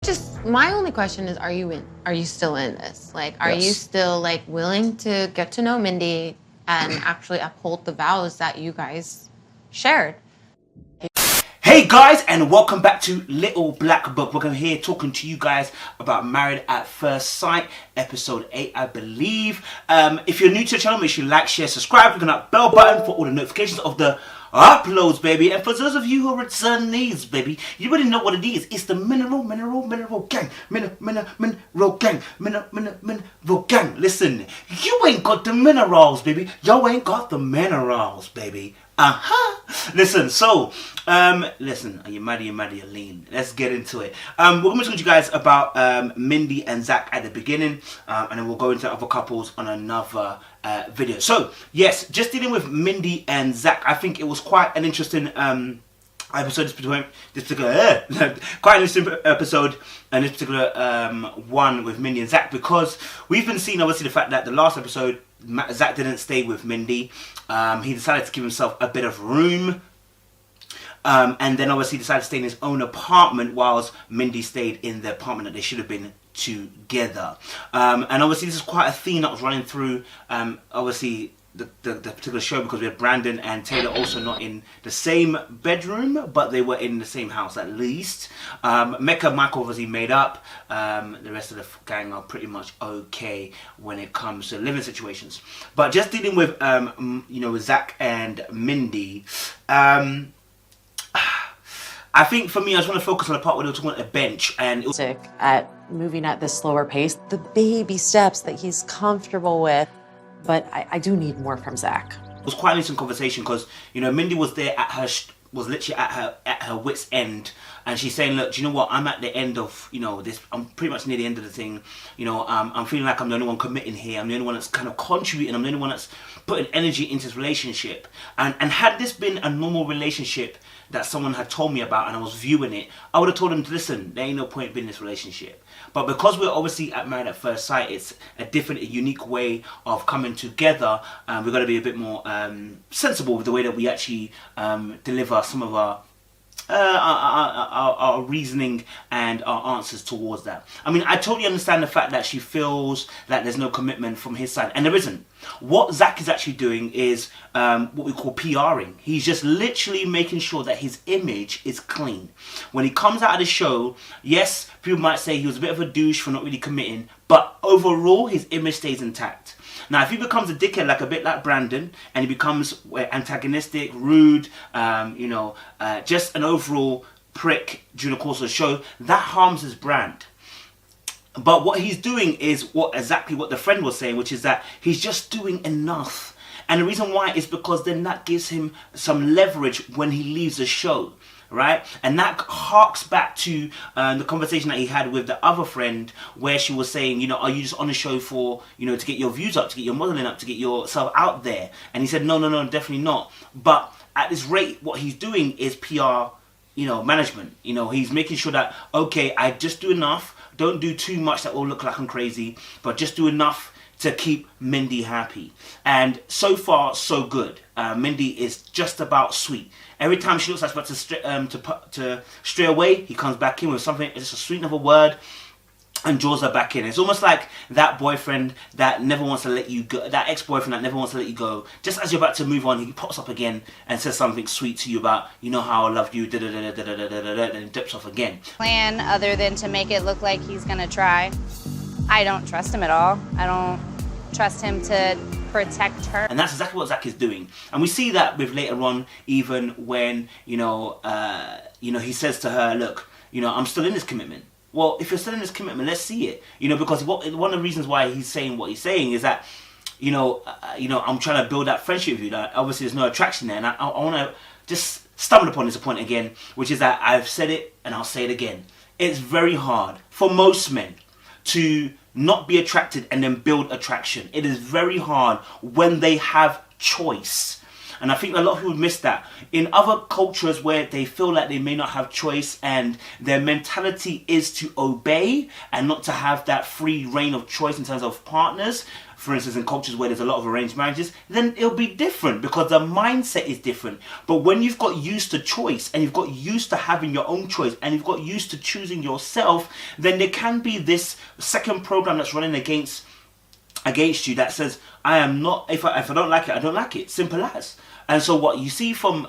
just, my only question is, are you still in this? Like, are you still like willing to get to know Mindy and actually uphold the vows that you guys shared? Hey guys, and welcome back to Little Black Book. We're here talking to you guys about Married at First Sight, episode 8, I believe. If you're new to the channel, make sure you like, share, subscribe, click on that bell button for all the notifications of the uploads, baby. And for those of you who are returnees, baby, you already know what it is. It's the mineral gang. Mineral gang. Listen, you ain't got the minerals, baby. Yo ain't got the minerals, baby. Listen, so, listen, are you mad, you're lean. Let's get into it. We're going to talk to you guys about Mindy and Zach at the beginning, and then we'll go into other couples on another video. So, yes, just dealing with Mindy and Zach, I think it was quite an interesting episode, quite an interesting episode, and this particular one with Mindy and Zach, because we've been seeing, obviously, the fact that the last episode, Zach didn't stay with Mindy. He decided to give himself a bit of room, and then obviously decided to stay in his own apartment whilst Mindy stayed in the apartment that they should have been together. And obviously this is quite a theme that was running through obviously the particular show, because we had Brandon and Taylor also not in the same bedroom, but they were in the same house at least. Mecca, Michael obviously made up. The rest of the gang are pretty much okay when it comes to living situations. But just dealing with with Zach and Mindy, I think for me, I just want to focus on the part where they were talking about a bench, and it was at moving at this slower pace, the baby steps that he's comfortable with. But I do need more from Zach. It was quite an interesting conversation, because Mindy was there was literally at her wit's end, and she's saying, look, do you know what, I'm at the end of this, I'm pretty much near the end of the thing. I'm feeling like I'm the only one committing here, I'm the only one that's kind of contributing, I'm the only one that's putting energy into this relationship. And had this been a normal relationship that someone had told me about and I was viewing it, I would have told them to listen, there ain't no point being in this relationship. But because we're obviously at Married at First Sight, it's a different, unique way of coming together. We've got to be a bit more sensible with the way that we actually deliver some of our reasoning and our answers towards that. I mean, I totally understand the fact that she feels that there's no commitment from his side, and there isn't. What Zach is actually doing is what we call PRing. He's just literally making sure that his image is clean. When he comes out of the show, yes, people might say he was a bit of a douche for not really committing, but overall his image stays intact. Now, if he becomes a dickhead, like a bit like Brandon, and he becomes antagonistic, rude, just an overall prick during the course of the show, that harms his brand. But what he's doing is exactly what the friend was saying, which is that he's just doing enough. And the reason why is because then that gives him some leverage when he leaves the show. Right? And that harks back to the conversation that he had with the other friend, where she was saying, are you just on the show for, to get your views up, to get your modeling up, to get yourself out there? And he said, no, definitely not. But at this rate, what he's doing is PR, management. He's making sure that, okay, I just do enough, don't do too much that will look like I'm crazy, but just do enough to keep Mindy happy. And so far, so good. Mindy is just about sweet. Every time she looks like she's about to stray away, he comes back in with something, just a sweet of a word, and draws her back in. It's almost like that boyfriend that never wants to let you go, that ex-boyfriend that never wants to let you go. Just as you're about to move on, he pops up again and says something sweet to you about, how I love you, and he dips off again. Plan other than to make it look like he's gonna try. I don't trust him at all. I don't trust him to protect her. And that's exactly what Zach is doing. And we see that with later on, even when, he says to her, look, I'm still in this commitment. Well, if you're still in this commitment, let's see it. Because one of the reasons why he's saying what he's saying is that, I'm trying to build that friendship with you. That obviously there's no attraction there. And I want to just stumble upon this point again, which is that I've said it and I'll say it again. It's very hard for most men to not be attracted and then build attraction. It is very hard when they have choice. And I think a lot of people miss that. In other cultures where they feel like they may not have choice and their mentality is to obey and not to have that free reign of choice in terms of partners, for instance, in cultures where there's a lot of arranged marriages, then it'll be different because the mindset is different. But when you've got used to choice and you've got used to having your own choice and you've got used to choosing yourself, then there can be this second program that's running against you that says, I am not, if I don't like it, I don't like it. Simple as. And so what you see from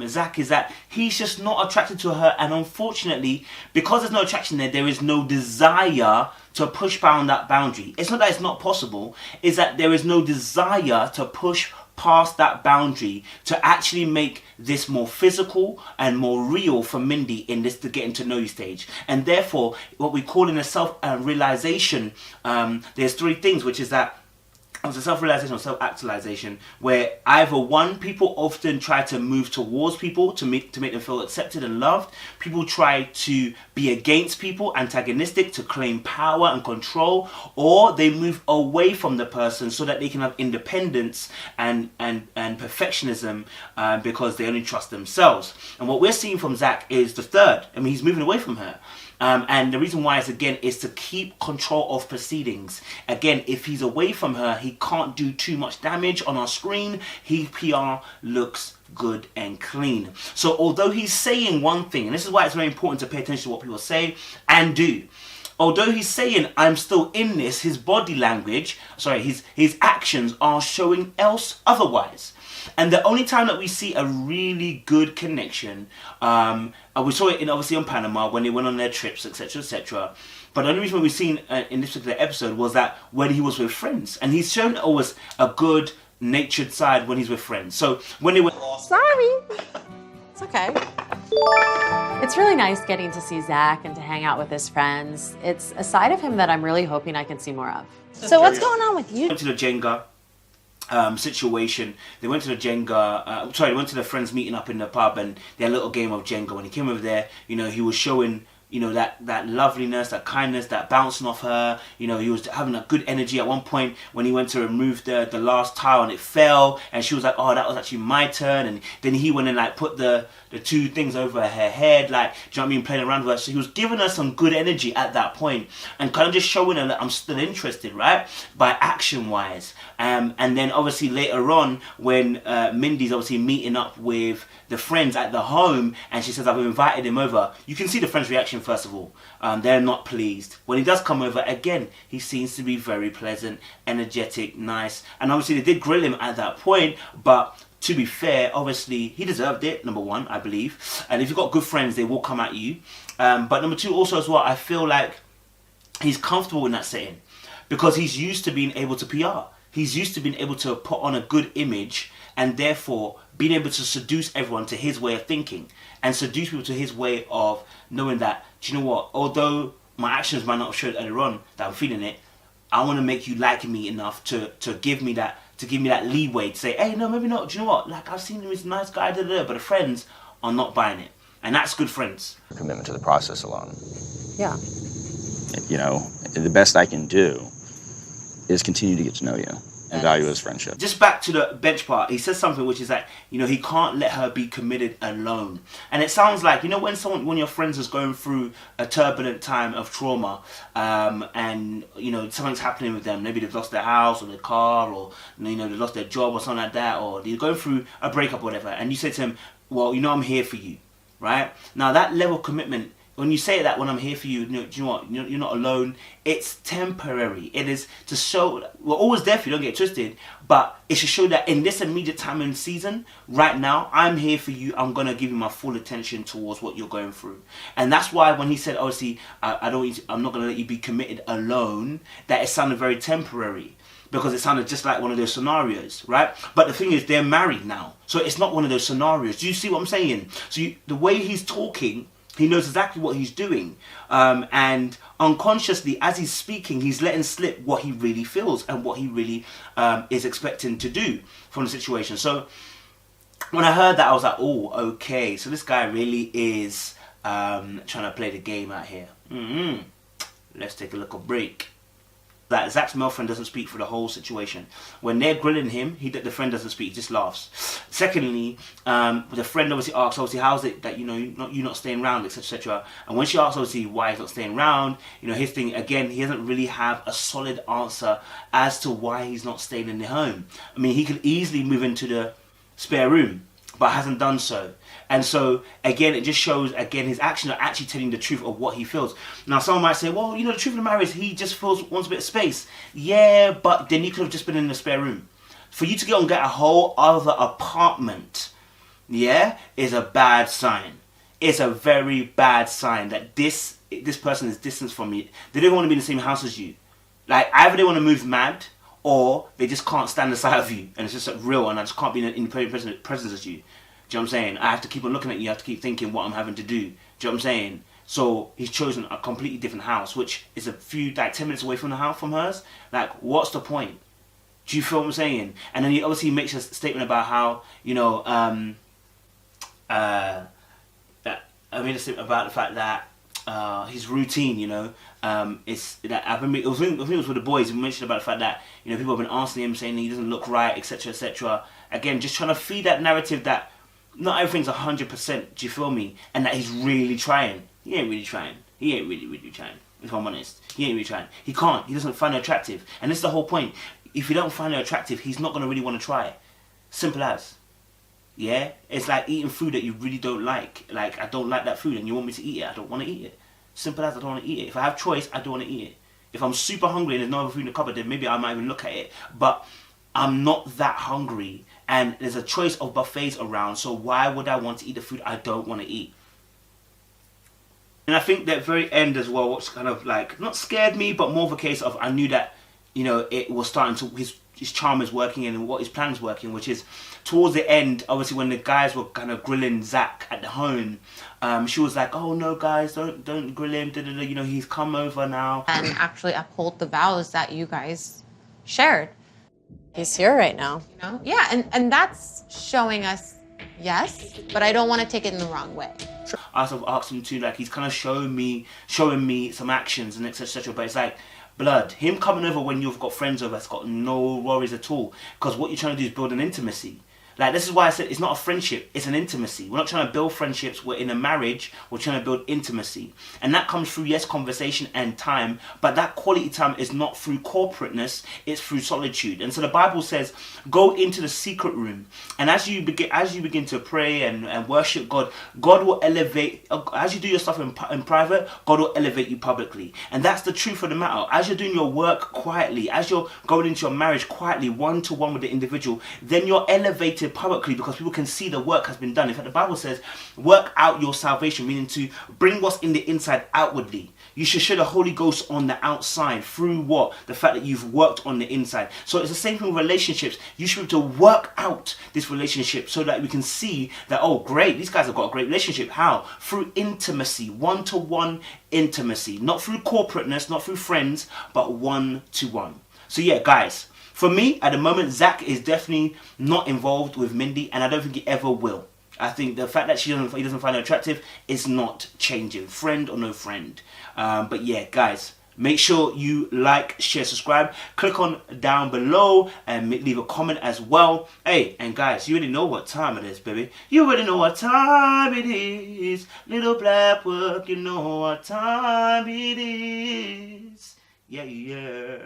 Zach is that he's just not attracted to her, and unfortunately, because there's no attraction there is no desire to push down that boundary. It's not that it's not possible, it's that there is no desire to push past that boundary to actually make this more physical and more real for Mindy in this to getting to know you stage. And therefore, what we call in a self-realization, there's three things, which is that it's a self-realization or self-actualization, where either one, people often try to move towards people to make them feel accepted and loved. People try to be against people, antagonistic, to claim power and control, or they move away from the person so that they can have independence and perfectionism because they only trust themselves. And what we're seeing from Zach is the third. I mean, he's moving away from her. And the reason why is, again, is to keep control of proceedings. Again, if he's away from her, he can't do too much damage on our screen. His PR looks good and clean. So although he's saying one thing, and this is why it's very important to pay attention to what people say and do. Although he's saying, I'm still in this, his body language, his actions are showing otherwise. And the only time that we see a really good connection, we saw it obviously on Panama when they went on their trips, etc., etc. But the only reason we've seen in this particular episode was that when he was with friends, and he's shown always a good natured side when he's with friends. So when they were Sorry. It's okay. It's really nice getting to see Zach and to hang out with his friends. It's a side of him that I'm really hoping I can see more of. So what's going on with you? went to the Jenga situation. They went to the Jenga, they went to their friends meeting up in the pub, and they had a little game of Jenga. When he came over there, he was showing, that loveliness, that kindness, that bouncing off her. He was having a good energy. At one point, when he went to remove the last tile and it fell, and she was like, oh, that was actually my turn. And then he went and put the two things over her head, do you know what I mean, playing around with her. So he was giving her some good energy at that point, and kind of just showing her that I'm still interested, right? By action wise. And then obviously later on, when Mindy's obviously meeting up with the friends at the home, and she says, I've invited him over. You can see the friends' reaction first of all. They're not pleased. When he does come over, again, he seems to be very pleasant, energetic, nice. And obviously they did grill him at that point, but to be fair, obviously he deserved it, number one, I believe. And if you've got good friends, they will come at you. But number two, also as well, I feel like he's comfortable in that setting because he's used to being able to PR. He's used to being able to put on a good image, and therefore being able to seduce everyone to his way of thinking and seduce people to his way of knowing that, do you know what, although my actions might not have showed earlier on that I'm feeling it, I want to make you like me enough to give me that leeway to say, hey, no, maybe not. Do you know what? I've seen him as a nice guy, but the friends are not buying it. And that's good friends. Commitment to the process alone. Yeah. The best I can do is continue to get to know you and value his friendship. Just back to the bench part, he says something which is that, he can't let her be committed alone. And it sounds like, when one of your friends is going through a turbulent time of trauma, and, something's happening with them, maybe they've lost their house or their car, or, they've lost their job or something like that, or they're going through a breakup or whatever, and you say to him, well, I'm here for you, right? Now that level of commitment, when you say that, when I'm here for you, do you know what? You're not alone. It's temporary. It is to show, we're always there for you, don't get twisted, but it should show that in this immediate time and season, right now, I'm here for you. I'm going to give you my full attention towards what you're going through. And that's why when he said, obviously, I'm not going to let you be committed alone, that it sounded very temporary. Because it sounded just like one of those scenarios, right? But the thing is, they're married now. So it's not one of those scenarios. Do you see what I'm saying? So the way he's talking, he knows exactly what he's doing. And unconsciously, as he's speaking, he's letting slip what he really feels and what he really is expecting to do from the situation. So when I heard that, I was like, oh, okay. So this guy really is trying to play the game out here. Let's take a little break. that Zach's male friend doesn't speak for the whole situation. When they're grilling him, the friend doesn't speak, he just laughs. Secondly, the friend obviously asks, obviously, how's it that, you know, you're not staying around, etc, etc. And when she asks, obviously, why he's not staying around, you know, his thing, again, he doesn't really have a solid answer as to why he's not staying in the home. I mean, he could easily move into the spare room, but hasn't done so. And so, again, it just shows, again, his actions are actually telling the truth of what he feels. Now, someone might say, well, you know, the truth of the matter is he just wants a bit of space. Yeah, but then you could have just been in the spare room. For you to go and get a whole other apartment, yeah, is a bad sign. It's a very bad sign that this person is distant from you. They don't want to be in the same house as you. Like, either they want to move mad, or they just can't stand the sight of you. And it's just real, and I just can't be in the presence as you. Do you know what I'm saying? I have to keep on looking at you. I have to keep thinking what I'm having to do. Do you know what I'm saying? So he's chosen a completely different house, which is a few, like 10 minutes away from the house from hers. Like, what's the point? Do you feel what I'm saying? And then he obviously makes a statement about how, you know, I made a statement about the fact that his routine, you know, it's that I think it was with the boys. We mentioned about the fact that, you know, people have been asking him, saying he doesn't look right, etc, etc. Again, just trying to feed that narrative that not everything's 100%, do you feel me? And that he's really trying. He ain't really trying. He ain't really trying, if I'm honest. He ain't really trying. He can't. He doesn't find her attractive. And this is the whole point. If you don't find her attractive, he's not going to really want to try. Simple as. Yeah? It's like eating food that you really don't like. Like, I don't like that food and you want me to eat it. I don't want to eat it. Simple as, I don't want to eat it. If I have choice, I don't want to eat it. If I'm super hungry and there's no other food in the cupboard, then maybe I might even look at it. But I'm not that hungry. And there's a choice of buffets around, so why would I want to eat the food I don't want to eat? And I think that very end as well, what's kind of like, not scared me, but more of a case of I knew that, you know, it was starting to, his charm is working and what his plan is working, which is towards the end, obviously when the guys were kind of grilling Zach at the home, she was like, oh no guys, don't grill him, you know, he's come over now. And actually uphold the vows that you guys shared. He's here right now. You know? Yeah, and that's showing us yes, but I don't want to take it in the wrong way. I sort of asked him to, like, he's kind of showing me some actions and etc, but it's like, blood, him coming over when you've got friends over, it's got no worries at all, because what you're trying to do is build an intimacy. Like, this is why I said it's not a friendship, it's an intimacy. We're not trying to build friendships, we're in a marriage, we're trying to build intimacy. And that comes through, yes, conversation and time, but that quality time is not through corporateness, it's through solitude. And so the Bible says, go into the secret room. And as you begin to pray and worship God, God will elevate, as you do your stuff in private, God will elevate you publicly. And that's the truth of the matter. As you're doing your work quietly, as you're going into your marriage quietly, one-to-one with the individual, then you're elevated publicly because people can see the work has been done. In fact, the Bible says, work out your salvation, meaning to bring what's in the inside outwardly. You should show the Holy Ghost on the outside through what? The fact that you've worked on the inside. So it's the same thing with relationships. You should be able to work out this relationship so that we can see that, oh great, these guys have got a great relationship. How? Through intimacy, one-to-one intimacy. Not through corporateness, not through friends, but one-to-one. So yeah, guys, for me, at the moment, Zach is definitely not involved with Mindy, and I don't think he ever will. I think the fact that he doesn't find her attractive is not changing, friend or no friend. But yeah, guys, make sure you like, share, subscribe. Click on down below and leave a comment as well. Hey, and guys, you already know what time it is, baby. You already know what time it is. Little black work, you know what time it is. Yeah, yeah.